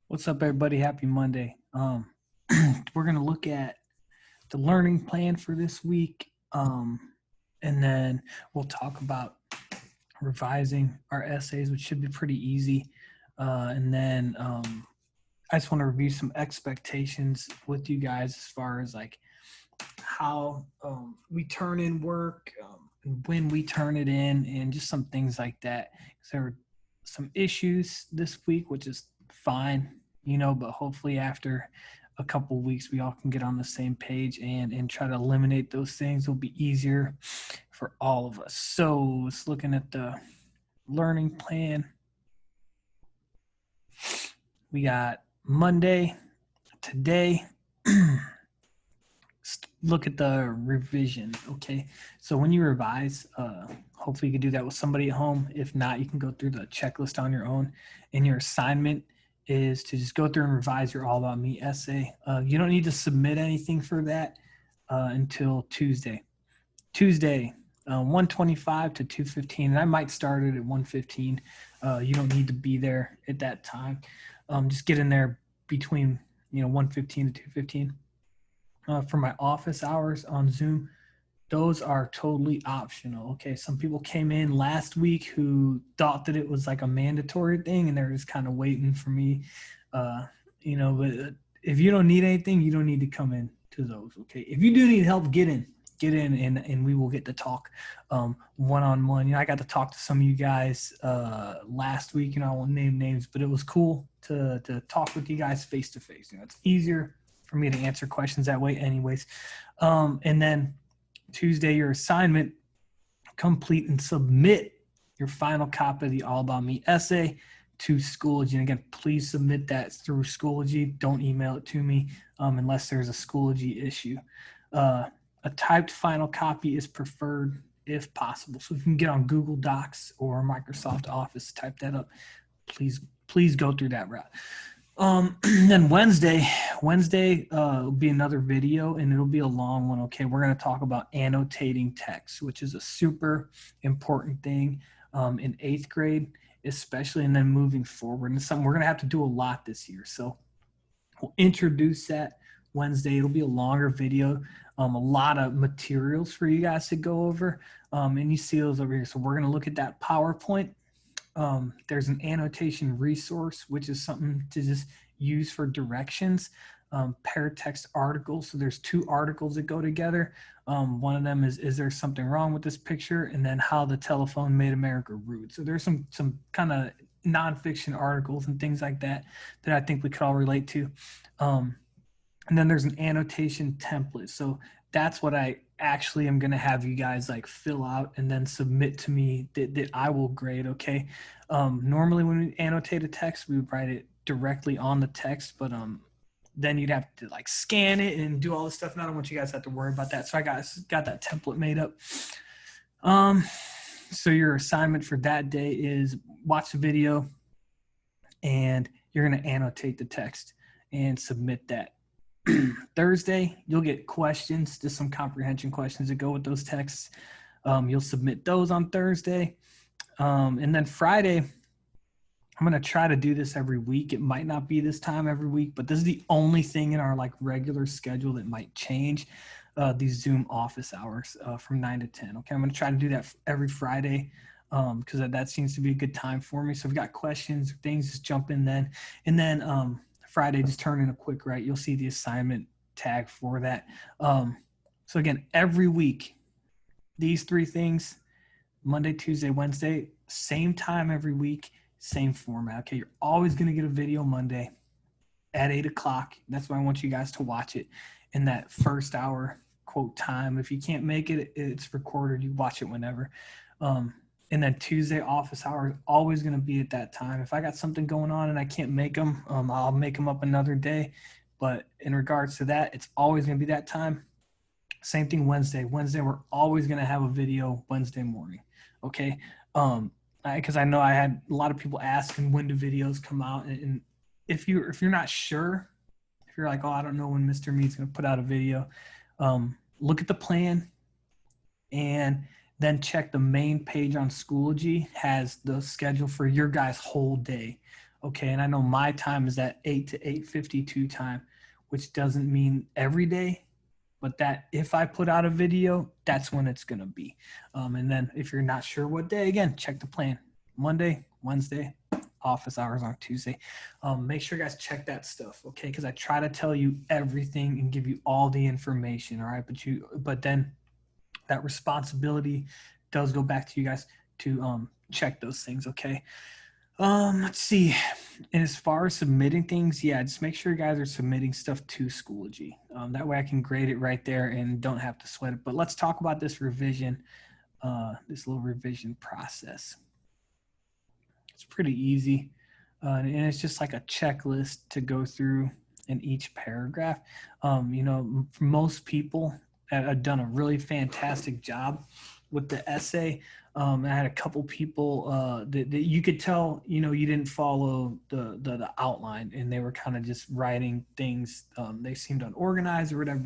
What's up, everybody? Happy Monday. We're going to look at the learning plan for this week, and then we'll talk about revising our essays, which should be pretty easy. And then I just want to review some expectations with you guys as far as like how we turn in work, and when we turn it in, and just some things like that. There were some issues this week, which is fine, but hopefully after a couple weeks we all can get on the same page and try to eliminate those things. It'll be easier for all of us. So let's looking at the learning plan. We got Monday today. Look at the revision. Okay, so when you revise, hopefully you can do that with somebody at home. If not, you can go through the checklist on your own, and your assignment is to just go through and revise your All About Me essay. You don't need to submit anything for that until Tuesday. 1:25 to 2:15, and I might start it at 1:15. You don't need to be there at that time. Just get in there between 1:15 to 2:15. For my office hours on Zoom, those are totally optional. Okay, some people came in last week who thought that it was like a mandatory thing, and they're just kind of waiting for me. But if you don't need anything, you don't need to come in to those. Okay, if you do need help, get in, and we will get to talk one-on-one. I got to talk to some of you guys last week. I won't name names, but it was cool to talk with you guys face to face. It's easier for me to answer questions that way anyways. And then Tuesday, your assignment, complete and submit your final copy of the All About Me essay to Schoology. And again, please submit that through Schoology. Don't email it to me unless there's a Schoology issue. A typed final copy is preferred if possible. So if you can get on Google Docs or Microsoft Office, type that up. Please go through that route. Then Wednesday will be another video, and it'll be a long one. Okay, we're going to talk about annotating text, which is a super important thing in 8th grade, especially, and then moving forward. And it's something we're going to have to do a lot this year. So we'll introduce that Wednesday. It'll be a longer video, a lot of materials for you guys to go over, and you see those over here. So we're going to look at that PowerPoint. There's an annotation resource, which is something to just use for directions. Pair text articles. So there's 2 articles that go together. One of them is there something wrong with this picture? And then how the telephone made America rude. So there's some kind of nonfiction articles and things like that I think we could all relate to. And then there's an annotation template. So that's what I actually am going to have you guys like fill out and then submit to me that I will grade. Okay. Normally when we annotate a text, we would write it directly on the text, but then you'd have to like scan it and do all this stuff. And I don't want you guys to have to worry about that. So I got that template made up. So your assignment for that day is watch the video, and you're going to annotate the text and submit that. Thursday, you'll get questions, just some comprehension questions that go with those texts. You'll submit those on Thursday. And then Friday, I'm going to try to do this every week. It might not be this time every week, but this is the only thing in our like regular schedule that might change, these Zoom office hours from 9 to 10. Okay, I'm going to try to do that every Friday because that seems to be a good time for me. So if you've got questions or things, just jump in then. And then Friday, just turn in a quick write. You'll see the assignment tag for that. So again, every week, these 3 things, Monday, Tuesday, Wednesday, same time every week, same format. Okay, you're always going to get a video Monday at 8 o'clock. That's why I want you guys to watch it in that first hour quote time. If you can't make it, it's recorded. You watch it whenever. And then Tuesday office hours always going to be at that time. If I got something going on and I can't make them, I'll make them up another day. But in regards to that, it's always going to be that time. Same thing Wednesday. Wednesday, we're always going to have a video Wednesday morning. Okay. Because I know I had a lot of people asking when do videos come out. And if you're not sure, if you're like, oh, I don't know when Mr. Mead's going to put out a video, look at the plan and then check the main page on Schoology has the schedule for your guys' whole day. Okay, and I know my time is that 8 to 8:52 time, which doesn't mean every day, but that if I put out a video, that's when it's going to be. And then if you're not sure what day, again, check the plan. Monday, Wednesday, office hours on Tuesday. Make sure you guys check that stuff, okay? Because I try to tell you everything and give you all the information, all right? But then that responsibility does go back to you guys to check those things, okay? Let's see. And as far as submitting things, yeah, just make sure you guys are submitting stuff to Schoology. That way I can grade it right there and don't have to sweat it. But let's talk about this revision, this little revision process. It's pretty easy. And it's just like a checklist to go through in each paragraph. You know, for most people have done a really fantastic job with the essay. I had a couple people that you could tell, you know, you didn't follow the outline and they were kind of just writing things. They seemed unorganized or whatever,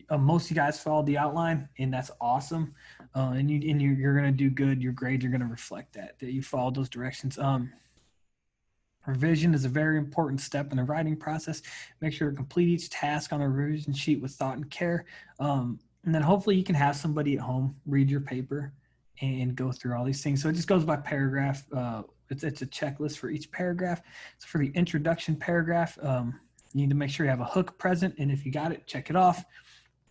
but most of you guys followed the outline and that's awesome. And you're going to do good. Your grades are going to reflect that you followed those directions. Revision is a very important step in the writing process. Make sure to complete each task on a revision sheet with thought and care. And then hopefully you can have somebody at home read your paper and go through all these things. So it just goes by paragraph. It's a checklist for each paragraph. So for the introduction paragraph, you need to make sure you have a hook present. And if you got it, check it off.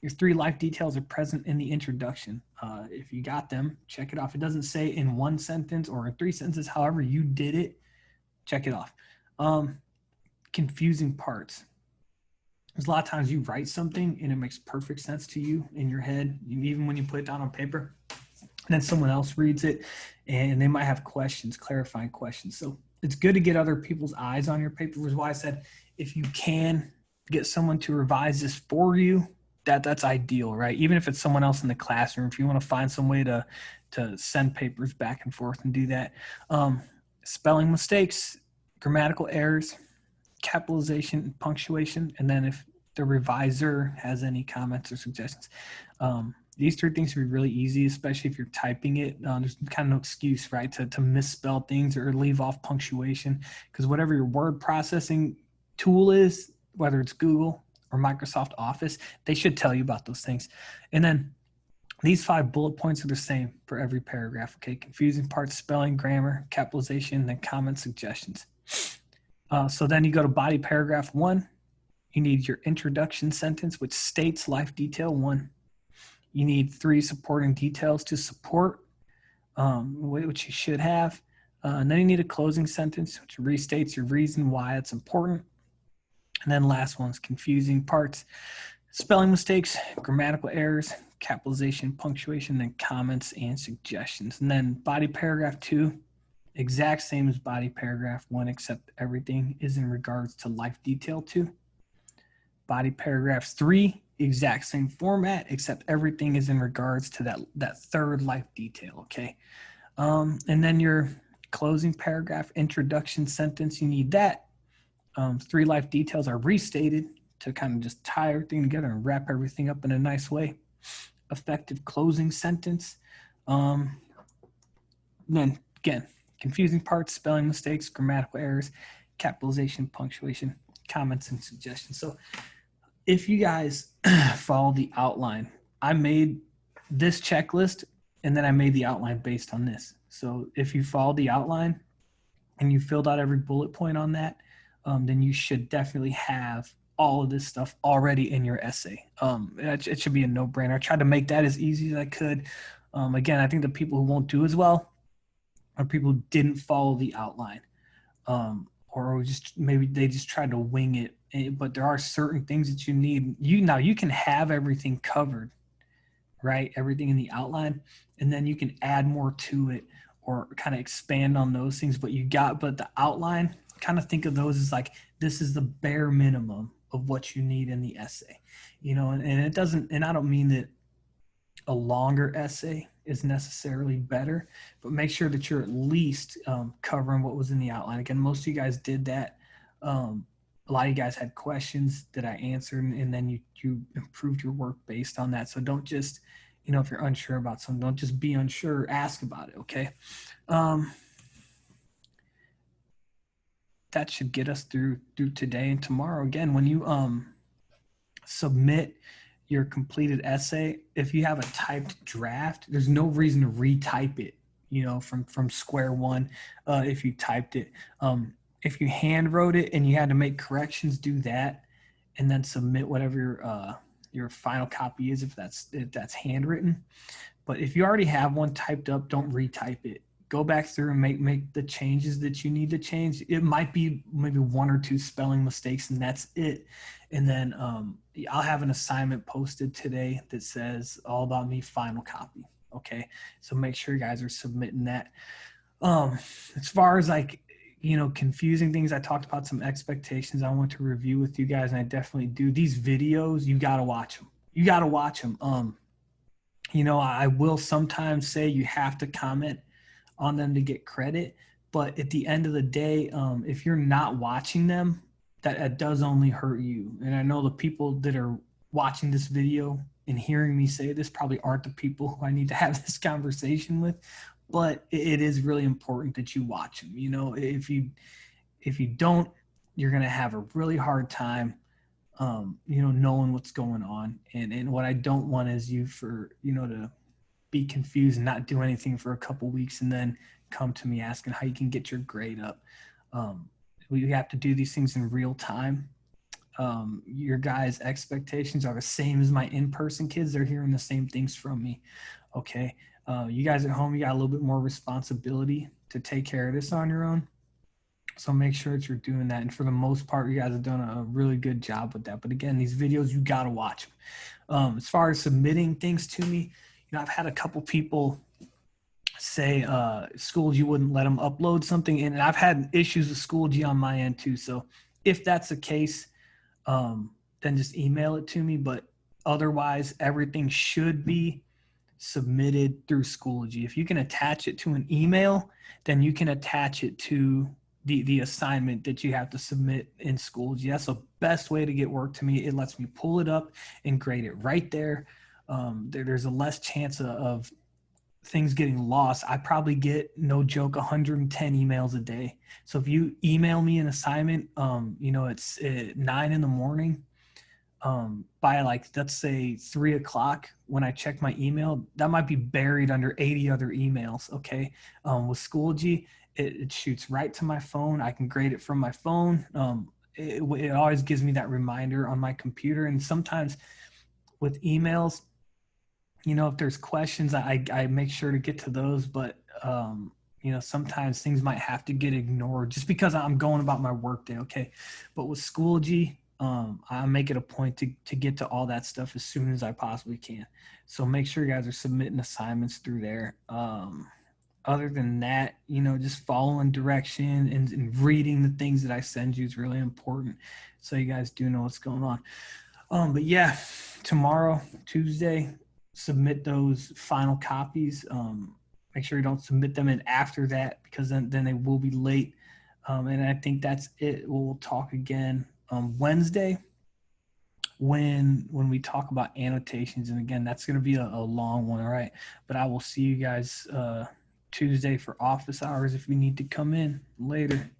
Your 3 life details are present in the introduction. If you got them, check it off. It doesn't say in 1 sentence or in 3 sentences, however you did it, check it off. Confusing parts. There's a lot of times you write something and it makes perfect sense to you in your head, even when you put it down on paper. And then someone else reads it and they might have questions, clarifying questions. So it's good to get other people's eyes on your paper, which is why I said if you can get someone to revise this for you, that's ideal, right? Even if it's someone else in the classroom, if you want to find some way to send papers back and forth and do that. Spelling mistakes, grammatical errors, capitalization, punctuation, and then if the reviser has any comments or suggestions. These 3 things would be really easy, especially if you're typing it. There's kind of no excuse, right, to misspell things or leave off punctuation, because whatever your word processing tool is, whether it's Google or Microsoft Office, they should tell you about those things. And then these 5 bullet points are the same for every paragraph, okay? Confusing parts, spelling, grammar, capitalization, then comments, suggestions. So then you go to body paragraph 1. You need your introduction sentence, which states life detail 1. You need 3 supporting details to support, which you should have. And then you need a closing sentence, which restates your reason why it's important. And then last one's confusing parts, spelling mistakes, grammatical errors, capitalization, punctuation, then comments and suggestions. And then body paragraph 2, exact same as body paragraph 1, except everything is in regards to life detail 2. Body paragraph 3, exact same format, except everything is in regards to that 3rd life detail, okay? And then your closing paragraph, introduction sentence, you need that. 3 life details are restated to kind of just tie everything together and wrap everything up in a nice way. Effective closing sentence. Then again, confusing parts, spelling mistakes, grammatical errors, capitalization, punctuation, comments, and suggestions. So if you guys follow the outline, I made this checklist and then I made the outline based on this. So if you follow the outline and you filled out every bullet point on that, then you should definitely have all of this stuff already in your essay. It should be a no-brainer. I tried to make that as easy as I could. Again, I think the people who won't do as well are people who didn't follow the outline, or just maybe they just tried to wing it. But there are certain things that you need. You can have everything covered, right? Everything in the outline, and then you can add more to it or kind of expand on those things. But the outline, kind of think of those as like, this is the bare minimum of what you need in the essay, and it doesn't, and I don't mean that a longer essay is necessarily better, but make sure that you're at least covering what was in the outline. Again, most of you guys did that. A lot of you guys had questions that I answered, and then you improved your work based on that. So don't just, if you're unsure about something, don't just be unsure, ask about it, okay? that should get us through today and tomorrow. Again, when you submit your completed essay, if you have a typed draft, there's no reason to retype it, you know, from square one. If you typed it, if you hand wrote it and you had to make corrections, do that, and then submit whatever your final copy is if that's handwritten. But if you already have one typed up, don't retype it. Go back through and make the changes that you need to change. It might be maybe one or two spelling mistakes, and that's it. And then I'll have an assignment posted today that says all about me, final copy. Okay, so make sure you guys are submitting that. As far as like, you know, confusing things, I talked about some expectations I want to review with you guys, and I definitely do. These videos, you got to watch them. You got to watch them. You know, I will sometimes say you have to comment on them to get credit, but at the end of the day, if you're not watching them, that does only hurt you. And I know the people that are watching this video and hearing me say this probably aren't the people who I need to have this conversation with, but it is really important that you watch them. You know, if you don't, you're going to have a really hard time, you know, knowing what's going on. And what I don't want is you to be confused and not do anything for a couple weeks and then come to me asking how you can get your grade up. We have to do these things in real time. Your guys' expectations are the same as my in-person kids. They're hearing the same things from me. Okay. You guys at home, you got a little bit more responsibility to take care of this on your own. So make sure that you're doing that. And for the most part, you guys have done a really good job with that. But again, these videos, you got to watch them. As far as submitting things to me, you know, I've had a couple people say Schoology wouldn't let them upload something. And I've had issues with Schoology on my end too. So if that's the case, then just email it to me. But otherwise, everything should be submitted through Schoology. If you can attach it to an email, then you can attach it to the assignment that you have to submit in Schoology. That's the best way to get work to me. It lets me pull it up and grade it right there. There's a less chance of things getting lost. I probably get, no joke, 110 emails a day. So if you email me an assignment, you know, it's at 9 in the morning, by like, let's say 3 o'clock, when I check my email, that might be buried under 80 other emails. Okay. With Schoology, it shoots right to my phone. I can grade it from my phone. It always gives me that reminder on my computer. And sometimes with emails, you know, if there's questions, I make sure to get to those, but you know, sometimes things might have to get ignored just because I'm going about my workday. Okay. But with Schoology, I make it a point to get to all that stuff as soon as I possibly can. So make sure you guys are submitting assignments through there. Other than that, you know, just following direction and reading the things that I send you is really important. So you guys do know what's going on. But yeah, tomorrow, Tuesday, submit those final copies. Make sure you don't submit them in after that, because then they will be late. And I think that's it. We'll talk again Wednesday when we talk about annotations. And again, that's going to be a long one. All right. But I will see you guys Tuesday for office hours if you need to come in later.